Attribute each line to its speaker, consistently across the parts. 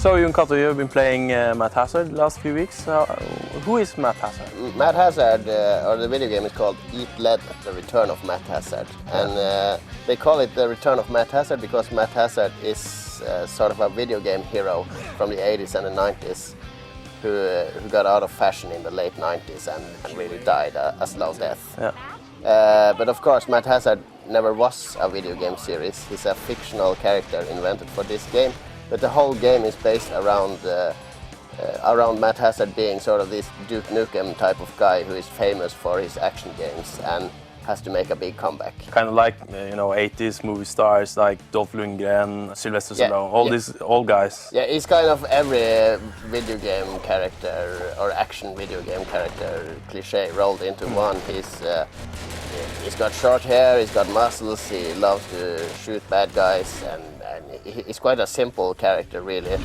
Speaker 1: So you and Kato, you've been playing Matt Hazard the last few weeks. Who is Matt Hazard?
Speaker 2: Matt Hazard, or the video game is called Eat Lead, The Return of Matt Hazard. And they call it The Return of Matt Hazard because Matt Hazard is sort of a video game hero from the 80s and the 90s who got out of fashion in the late 90s and really died a slow death.
Speaker 1: Yeah.
Speaker 2: But of course, Matt Hazard never was a video game series. He's a fictional character invented for this game. But the whole game is based around Matt Hazard being sort of this Duke Nukem type of guy who is famous for his action games and has to make a big comeback.
Speaker 1: Kind of like 80s movie stars like Dolph Lundgren, Sylvester Stallone, all these old guys.
Speaker 2: Yeah, he's kind of every video game character or action video game character cliche rolled into one. He's got short hair, he's got muscles, he loves to shoot bad guys, and he's quite a simple character, really.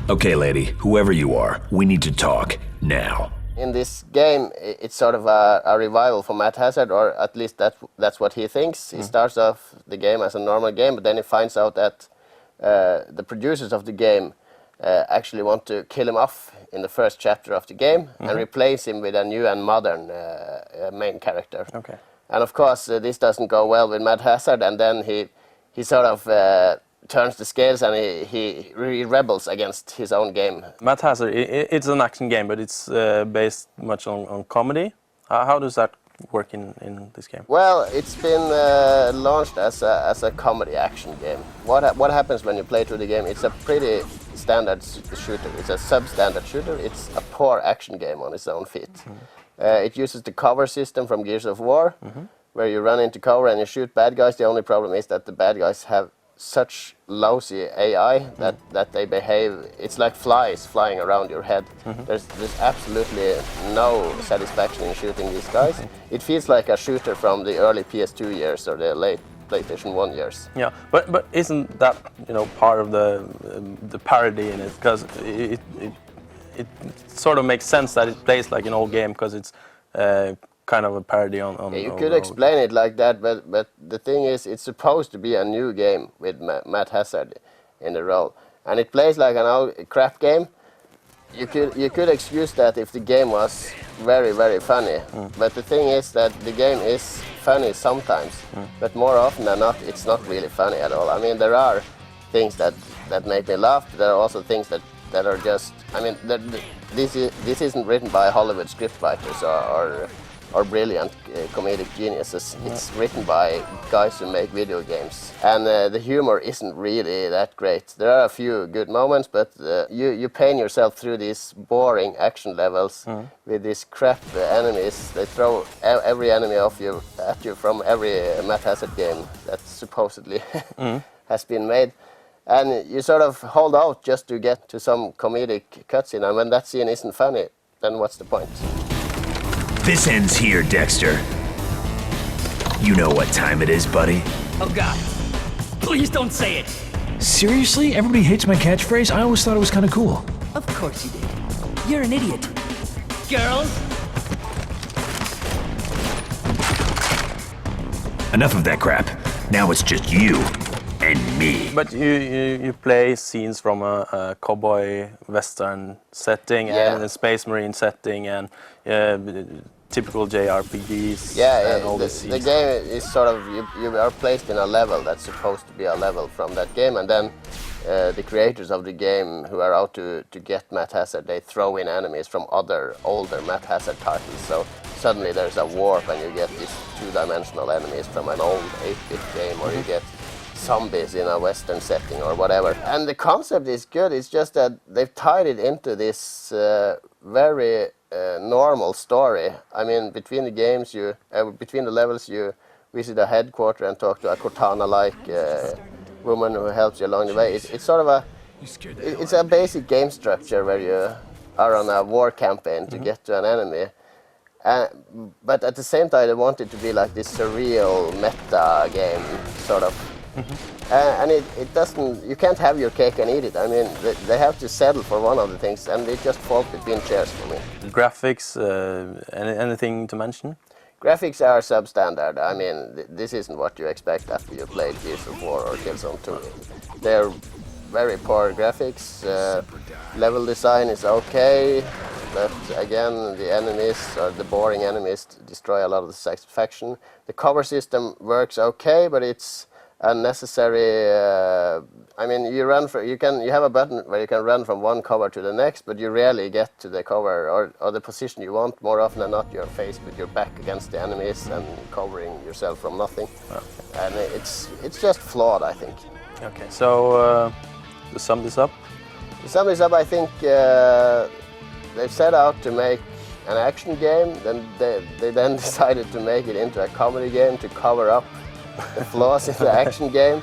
Speaker 3: Okay, lady, whoever you are, we need to talk now.
Speaker 2: In this game, it's sort of a revival for Matt Hazard, or at least that's what he thinks. He starts off the game as a normal game, but then he finds out that the producers of the game actually want to kill him off in the first chapter of the game and replace him with a new and modern main character.
Speaker 1: Okay.
Speaker 2: And of course, this doesn't go well with Matt Hazard, and then he sort of turns the scales and he rebels against his own game.
Speaker 1: Matt Hazard, it's an action game, but it's based much on comedy. How does that work in this game?
Speaker 2: Well, it's been launched as a comedy action game. What happens when you play through the game? It's a pretty standard shooter. It's a substandard shooter. It's a poor action game on its own feet. It uses the cover system from Gears of War, where you run into cover and you shoot bad guys. The only problem is that the bad guys have such lousy AI that they behave. It's like flies flying around your head. There's absolutely no satisfaction in shooting these guys. It feels like a shooter from the early PS2 years or the late PlayStation 1 years.
Speaker 1: Yeah, but isn't that part of the parody in it? Because it sort of makes sense that it plays like an old game because it's kind of a parody on
Speaker 2: yeah, you could explain it like that, but the thing is, it's supposed to be a new game with Matt Hazard in the role, and it plays like an old crap game. You could excuse that if the game was very, very funny, but the thing is that the game is funny sometimes, but more often than not, it's not really funny at all. I mean, there are things that make me laugh, but there are also things that are just, I mean, this isn't written by Hollywood scriptwriters or brilliant comedic geniuses. It's written by guys who make video games, and the humor isn't really that great. There are a few good moments, but you pain yourself through these boring action levels with these crap enemies. They throw every enemy at you from every Matt Hazard game that supposedly has been made. And you sort of hold out just to get to some comedic cutscene, and when that scene isn't funny, then what's the point?
Speaker 3: This ends here, Dexter. You know what time it is, buddy.
Speaker 4: Oh God, please don't say it.
Speaker 5: Seriously? Everybody hates my catchphrase? I always thought it was kind of cool.
Speaker 4: Of course you did. You're an idiot. Girls?
Speaker 3: Enough of that crap. Now it's just you and me.
Speaker 1: But you play scenes from a cowboy western setting and a space marine setting and typical JRPGs and all these scenes.
Speaker 2: The game is sort of, you are placed in a level that's supposed to be a level from that game, and then the creators of the game who are out to get Matt Hazard, they throw in enemies from other older Matt Hazard titles. So suddenly there's a warp and you get these two-dimensional enemies from an old 8-bit game, or you get zombies in a western setting or whatever. And the concept is good, it's just that they've tied it into this very normal story. I mean, between the games, between the levels, you visit a headquarters and talk to a Cortana-like woman who helps you along the way. It's sort of it's a basic game structure where you are on a war campaign to get to an enemy. But at the same time, they want it to be like this surreal meta game, sort of. And it doesn't, you can't have your cake and eat it. I mean, they have to settle for one of the things, and it just falls between chairs for me.
Speaker 1: Graphics, anything to mention?
Speaker 2: Graphics are substandard. I mean, this isn't what you expect after you played Gears of War or Killzone 2. They're very poor graphics. Level design is okay, but again, the enemies or the boring enemies destroy a lot of the satisfaction. The cover system works okay, but it's unnecessary. I mean, you have a button where you can run from one cover to the next, but you rarely get to the cover or the position you want. More often than not, you're faced with your back against the enemies and covering yourself from nothing. And it's just flawed, I think.
Speaker 1: Okay, so to sum this up?
Speaker 2: To sum this up, I think they set out to make an action game, then they then decided to make it into a comedy game to cover up the flaws in the action game.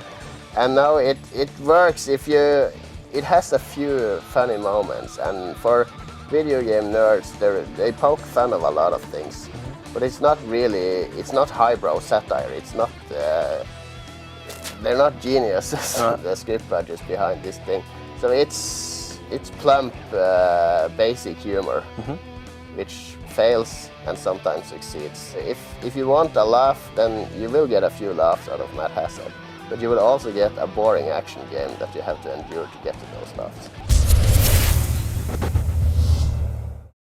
Speaker 2: And now it works if you... It has a few funny moments, and for video game nerds, they poke fun of a lot of things. But it's not really... It's not highbrow satire, it's not... they're not geniuses, the script writers behind this thing. So it's plump, basic humor, which fails and sometimes succeeds. If you want a laugh, then you will get a few laughs out of Mad Hazard, but you will also get a boring action game that you have to endure to get to those laughs.